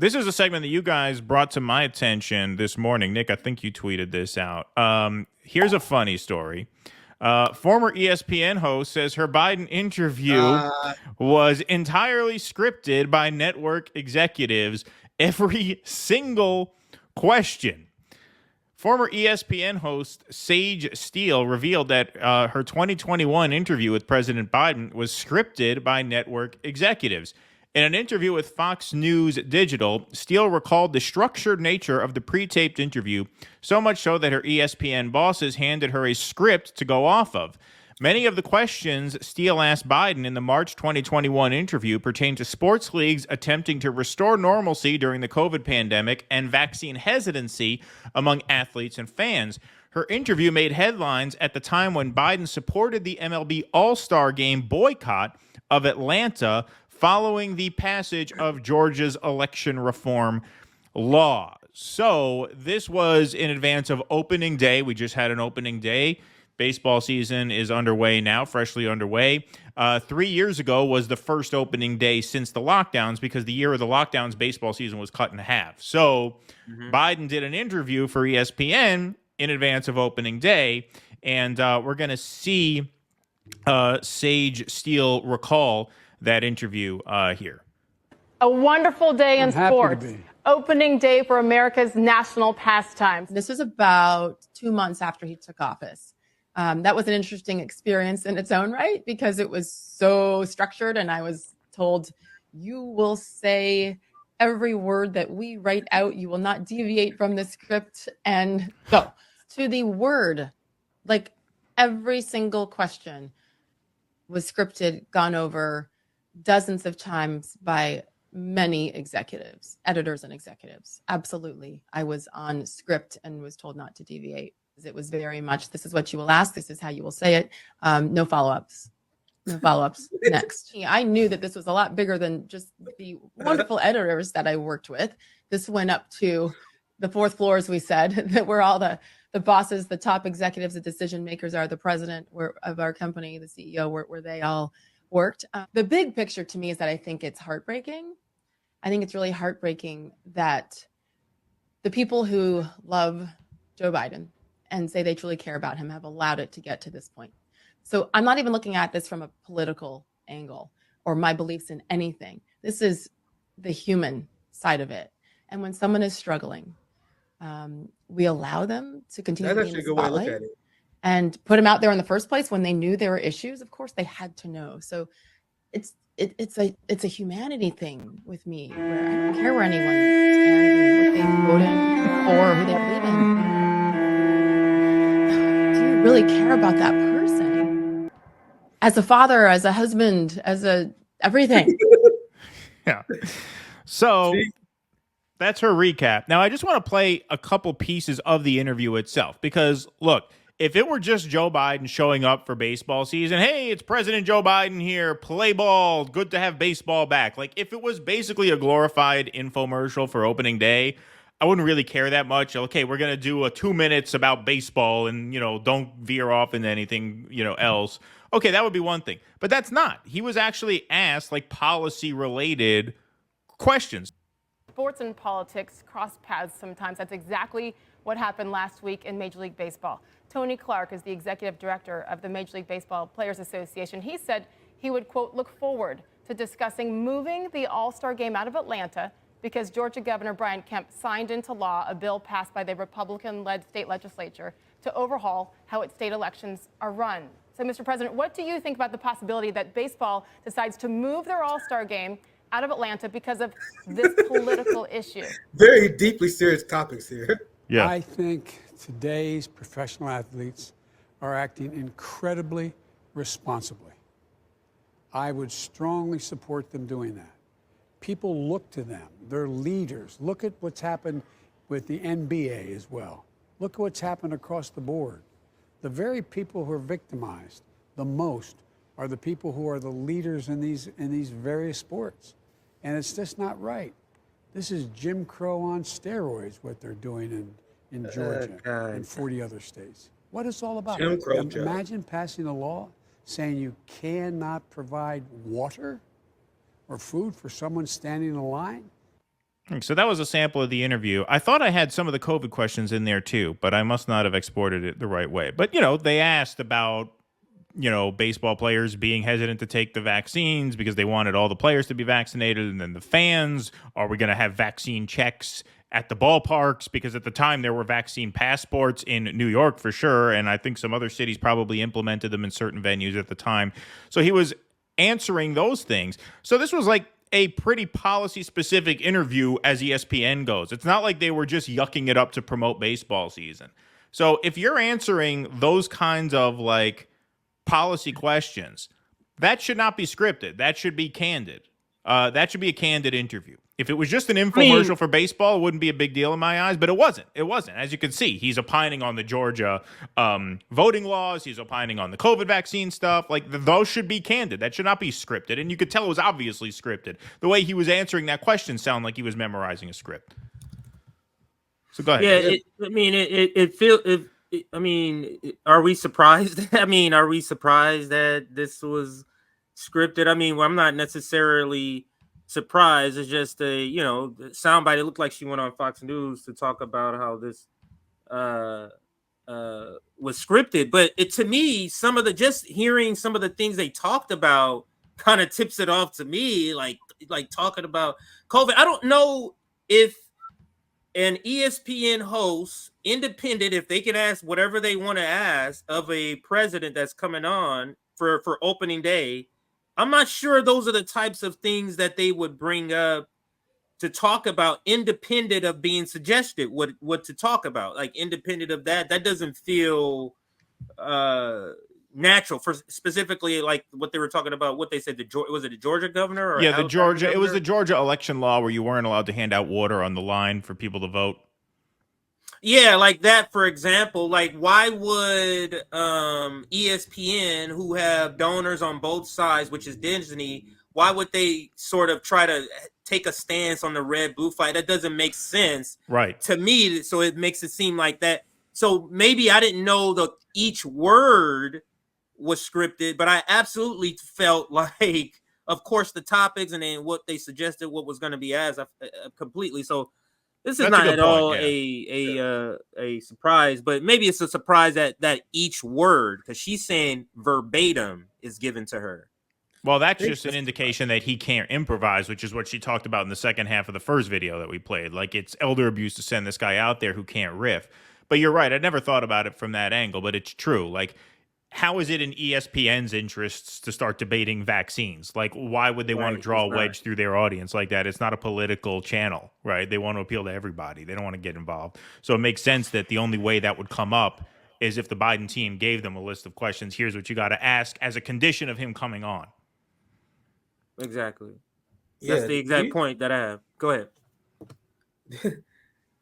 This is a segment that you guys brought to my attention this morning. Nick, I think you tweeted this out. Here's a funny story. Former ESPN host says her Biden interview was entirely scripted by network executives. Every single question. Former ESPN host Sage Steele revealed that her 2021 interview with President Biden was scripted by network executives. In an interview with Fox News Digital, Steele recalled the structured nature of the pre-taped interview, so much so that her ESPN bosses handed her a script to go off of. Many of the questions Steele asked Biden in the March 2021 interview pertain to sports leagues attempting to restore normalcy during the COVID pandemic and vaccine hesitancy among athletes and fans. Her interview made headlines at the time when Biden supported the MLB All-Star Game boycott of Atlanta following the passage of Georgia's election reform law. So this was in advance of opening day. We just had an opening day. Baseball season is underway now, freshly underway. 3 years ago was the first opening day since the lockdowns, because the year of the lockdowns, baseball season was cut in half. So Biden did an interview for ESPN in advance of opening day, and we're going to see Sage Steele recall that interview here. A wonderful day in sports. Opening day for America's national pastime. This was about 2 months after he took office. That was an interesting experience in its own right, because it was so structured, and I was told, you will say every word that we write out. You will not deviate from the script, and go to the word. Like, every single question was scripted, gone over dozens of times by many executives, editors and executives. Absolutely. I was on script and was told not to deviate. It was very much, this is what you will ask, this is how you will say it. No follow-ups. No follow-ups. Next. I knew that this was a lot bigger than just the wonderful editors that I worked with. This went up to the fourth floor, as we said, that were all the bosses, the top executives, the decision makers are the president of our company, the CEO, where they all worked. The big picture to me is that I think it's heartbreaking. I think it's really heartbreaking that the people who love Joe Biden and say they truly care about him have allowed it to get to this point. So I'm not even looking at this from a political angle or my beliefs in anything. This is the human side of it. And when someone is struggling, we allow them to continue to be in the spotlight and put them out there in the first place when they knew there were issues. Of course, they had to know. So it's a humanity thing with me, where I don't care where anyone stands, what they voted for, who they believe in. Really care about that person as a father, as a husband, as a everything. Yeah. So that's her recap. Now, I just want to play a couple pieces of the interview itself, because look, if it were just Joe Biden showing up for baseball season, hey, it's President Joe Biden here, play ball, good to have baseball back. Like, if it was basically a glorified infomercial for opening day, I wouldn't really care that much. Okay, we're going to do a 2 minutes about baseball and, don't veer off into anything, else. Okay, that would be one thing. But that's not. He was actually asked, like, policy-related questions. Sports and politics cross paths sometimes. That's exactly what happened last week in Major League Baseball. Tony Clark is the executive director of the Major League Baseball Players Association. He said he would, quote, look forward to discussing moving the All-Star Game out of Atlanta because Georgia Governor Brian Kemp signed into law a bill passed by the Republican-led state legislature to overhaul how its state elections are run. So, Mr. President, what do you think about the possibility that baseball decides to move their All-Star Game out of Atlanta because of this political issue? Very deeply serious topics here. Yeah. I think today's professional athletes are acting incredibly responsibly. I would strongly support them doing that. People look to them. They're leaders. Look at what's happened with the NBA as well. Look at what's happened across the board. The very people who are victimized the most are the people who are the leaders in these various sports. And it's just not right. This is Jim Crow on steroids, what they're doing in Georgia and 40 other states. What it's all about. Jim Crow, Imagine passing a law saying you cannot provide water or food for someone standing in a line. So that was a sample of the interview. I thought I had some of the COVID questions in there too, but I must not have exported it the right way. But, they asked about, baseball players being hesitant to take the vaccines because they wanted all the players to be vaccinated. And then the fans, are we going to have vaccine checks at the ballparks? Because at the time there were vaccine passports in New York for sure. And I think some other cities probably implemented them in certain venues at the time. So he was answering those things. So this was like a pretty policy specific interview as ESPN goes. It's not like they were just yucking it up to promote baseball season. So if you're answering those kinds of like policy questions, that should not be scripted. That should be candid. That should be a candid interview. If it was just an infomercial for baseball, it wouldn't be a big deal in my eyes, but it wasn't. It wasn't. As you can see, he's opining on the Georgia voting laws. He's opining on the COVID vaccine stuff. Like, those should be candid. That should not be scripted. And you could tell it was obviously scripted. The way he was answering that question sounded like he was memorizing a script. So go ahead. Yeah, are we surprised? Are we surprised that this was scripted? I'm not necessarily surprised. It's just a soundbite. It looked like she went on Fox News to talk about how this was scripted, but to me, just hearing some of the things they talked about kind of tips it off to me, like talking about COVID. I don't know if an ESPN host, independent, if they can ask whatever they want to ask of a president that's coming on for opening day. I'm not sure those are the types of things that they would bring up to talk about, independent of being suggested what to talk about. Like, independent of that doesn't feel natural for specifically like what they were talking about. What they said, was it the Georgia governor? Or the Georgia governor? It was the Georgia election law where you weren't allowed to hand out water on the line for people to vote. Yeah, like that, for example. Like, why would ESPN, who have donors on both sides, which is Disney, why would they sort of try to take a stance on the red-blue fight? That doesn't make sense, right, to me. So it makes it seem like that. So maybe I didn't know each word was scripted, but I absolutely felt like, of course, the topics and then what they suggested, what was going to be asked, completely. So this is not at all a surprise, but maybe it's a surprise that each word, because she's saying verbatim, is given to her. Well, that's just an indication that he can't improvise, which is what she talked about in the second half of the first video that we played. Like, it's elder abuse to send this guy out there who can't riff. But you're right. I never thought about it from that angle, but it's true. Like, how is it in ESPN's interests to start debating vaccines? Like, why would they want to draw a wedge through their audience like that? It's not a political channel, right? They want to appeal to everybody. They don't want to get involved. So it makes sense that the only way that would come up is if the Biden team gave them a list of questions. Here's what you got to ask as a condition of him coming on. Exactly. That's the exact point that I have. Go ahead.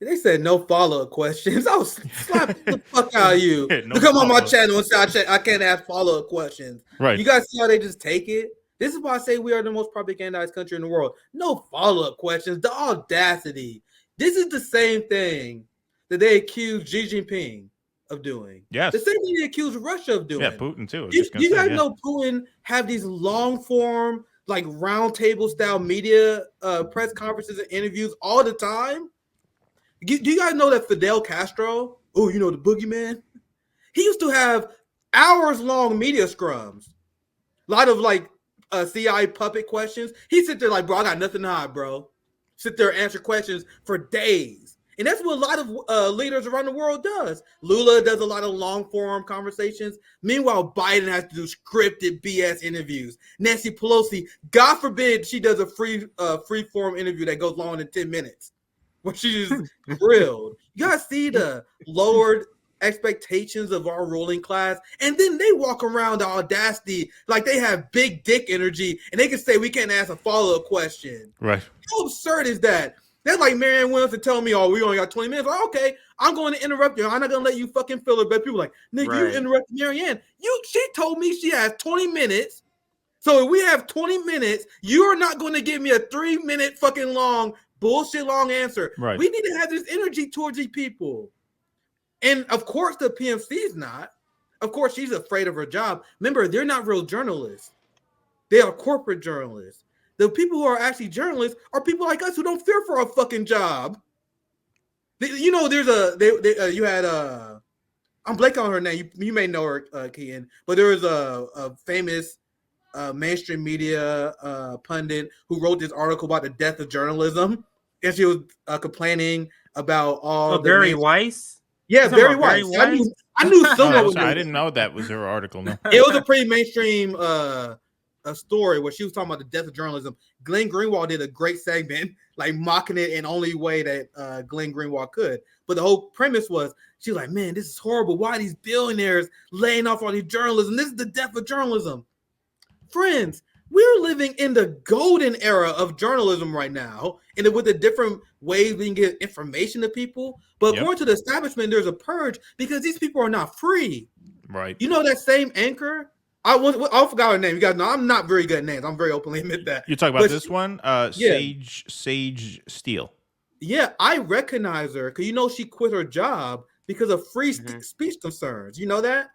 They said no follow-up questions. I was slapping the fuck out of you. No, come on my channel and say I can't ask follow-up questions. Right. You guys see how they just take it? This is why I say we are the most propagandized country in the world. No follow-up questions. The audacity. This is the same thing that they accused Xi Jinping of doing. Yes. The same thing they accused Russia of doing. Yeah, Putin too. You guys know Putin have these long-form, like roundtable style media press conferences and interviews all the time? Do you guys know that Fidel Castro, the boogeyman? He used to have hours-long media scrums. A lot of like CIA puppet questions. He sit there like, bro, I got nothing to hide, bro. Sit there and answer questions for days. And that's what a lot of leaders around the world does. Lula does a lot of long-form conversations. Meanwhile, Biden has to do scripted BS interviews. Nancy Pelosi, God forbid she does a free-form interview that goes longer than 10 minutes. Where she's grilled. You guys see the lowered expectations of our ruling class, and then they walk around the audacity like they have big dick energy, and they can say we can't ask a follow-up question. Right? How absurd is that? They're like Marianne Williamson telling me, "Oh, we only got 20 minutes." Like, okay, I'm going to interrupt you. I'm not going to let you fucking fill it. But people are like, nigga, you interrupted Marianne. She told me she has 20 minutes. So if we have 20 minutes, you are not going to give me a 3-minute fucking long bullshit long answer. Right. We need to have this energy towards these people. And of course the PMC is not. Of course she's afraid of her job. Remember, they're not real journalists. They are corporate journalists. The people who are actually journalists are people like us who don't fear for a fucking job. You know, there's you had I'm blanking on her name. You may know her, Kian, but there was a famous mainstream media pundit who wrote this article about the death of journalism, and she was complaining about all the Barry Weiss. Yeah, Barry Weiss. I knew someone was. I didn't know that was her article. No, it was a pretty mainstream a story where she was talking about the death of journalism. Glenn Greenwald did a great segment, like mocking it in only way that Glenn Greenwald could. But the whole premise was, she was like, man, this is horrible. Why are these billionaires laying off all these journalists? This is the death of journalism. Friends, we're living in the golden era of journalism right now, and with the different ways we can get information to people. But according to the establishment, there's a purge because these people are not free. Right. You know that same anchor? I forgot her name. You guys know I'm not very good at names. I'm very openly admit that. You're talking about this one? Sage Steele. Yeah, I recognize her because you know she quit her job because of free speech concerns. You know that?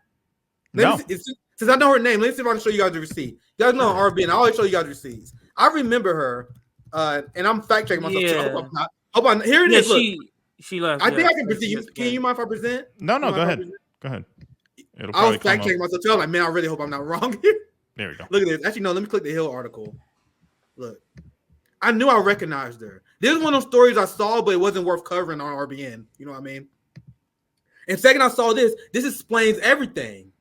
Since I know her name, let's see if I can show you guys the receipt. You guys know RBN. I always show you guys receipts. I remember her, and I'm fact checking myself. Too. Hope I'm here it is. Look. She left. I think I can present. Can you mind if I present? No, go ahead. Go ahead. I was fact checking myself. Too. I'm like, man, I really hope I'm not wrong here. There we go. Look at this. Actually, no. Let me click the Hill article. Look, I knew I recognized her. This is one of those stories I saw, but it wasn't worth covering on RBN. You know what I mean? And second, I saw this. This explains everything.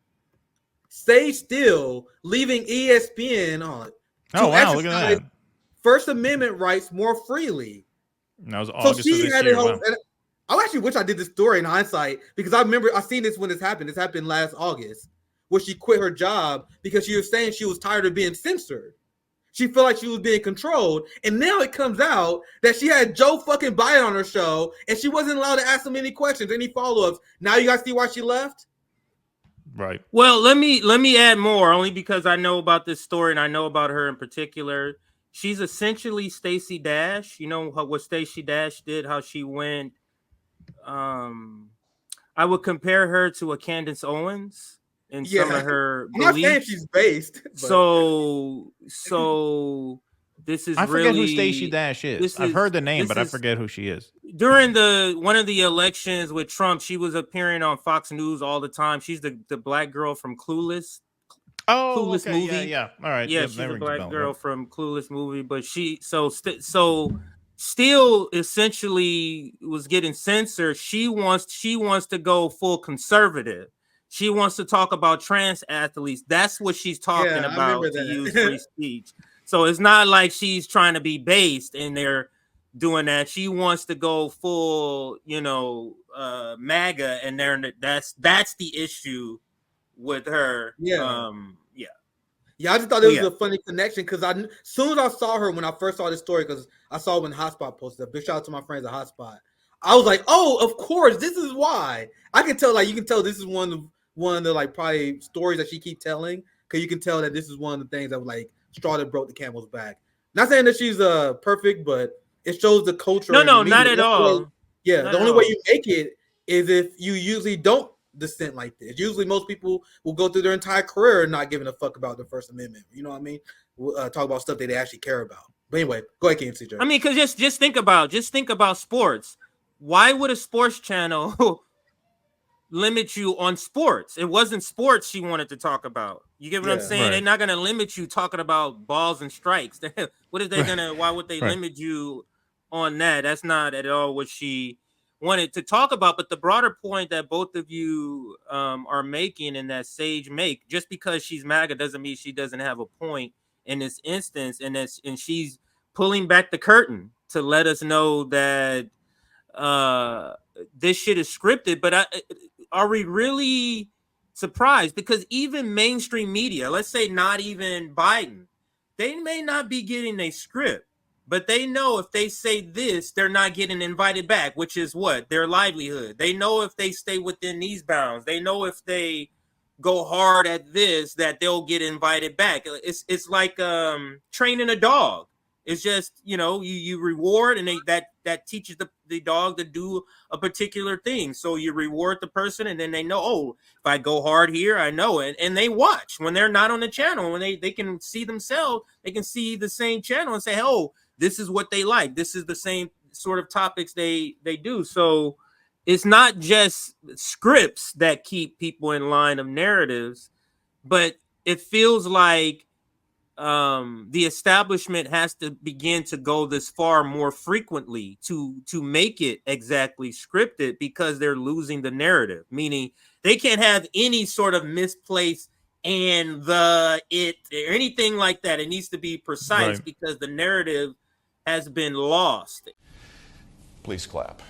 Sage Steele leaving ESPN on look at that. First Amendment rights more freely. That was August of this year. I actually wish I did this story in hindsight because I remember I seen this when this happened. This happened last August, where she quit her job because she was saying she was tired of being censored. She felt like she was being controlled, and now it comes out that she had Joe fucking Biden on her show, and she wasn't allowed to ask him any questions, any follow-ups. Now you guys see why she left. Right. Well, let me add more, only because I know about this story and I know about her in particular. She's essentially Stacey Dash. You know what Stacey Dash did, how she went. I would compare her to a Candace Owens in some of her beliefs. I'm not saying she's based. But... So this is I forget who Stacey Dash is. I've heard the name, but I forget who she is. During one of the elections with Trump, she was appearing on Fox News all the time. She's the black girl from Clueless. Clueless movie. Yeah. All right. Yeah, she's a black girl from Clueless movie, but Steele essentially was getting censored. She wants to go full conservative. She wants to talk about trans athletes. That's what she's talking about to use free speech. So it's not like she's trying to be based and they're doing that. She wants to go full, MAGA, and that's the issue with her. I just thought it was a funny connection because as soon as I saw her when I first saw this story, because I saw when Hotspot posted it. Big shout out to my friends at Hotspot. I was like, oh, of course, this is why. I can tell, you can tell this is one of the probably stories that she keep telling, because you can tell that this is one of the things that straw that broke the camel's back. Not saying that she's perfect, but it shows the culture. No, not at all. The only way you make it is if you usually don't dissent like this. Usually most people will go through their entire career not giving a fuck about the First Amendment. You know what I mean? We'll, talk about stuff that they actually care about. But anyway, go ahead, CJ. I mean, because just think about sports. Why would a sports channel limit you on sports? It wasn't sports she wanted to talk about. You get what I'm saying? Right. They're not going to limit you talking about balls and strikes. What is they going to? Why would they limit you on that? That's not at all what she wanted to talk about. But the broader point that both of you are making and that Sage make, just because she's MAGA doesn't mean she doesn't have a point in this instance, and she's pulling back the curtain to let us know that this shit is scripted. But are we really surprised? Because even mainstream media, let's say not even Biden, they may not be getting a script, but they know if they say this, they're not getting invited back, which is what? Their livelihood. They know if they stay within these bounds, they know if they go hard at this, that they'll get invited back. It's like training a dog. It's just, you reward, and that teaches the dog to do a particular thing. So you reward the person, and then they know, oh, if I go hard here, I know it. And they watch when they're not on the channel, when they can see themselves, they can see the same channel and say, oh, this is what they like. This is the same sort of topics they do. So it's not just scripts that keep people in line of narratives, but it feels like the establishment has to begin to go this far more frequently to make it exactly scripted, because they're losing the narrative. Meaning they can't have any sort of misplaced and it or anything like that. It needs to be precise, Right. because the narrative has been lost. Please clap.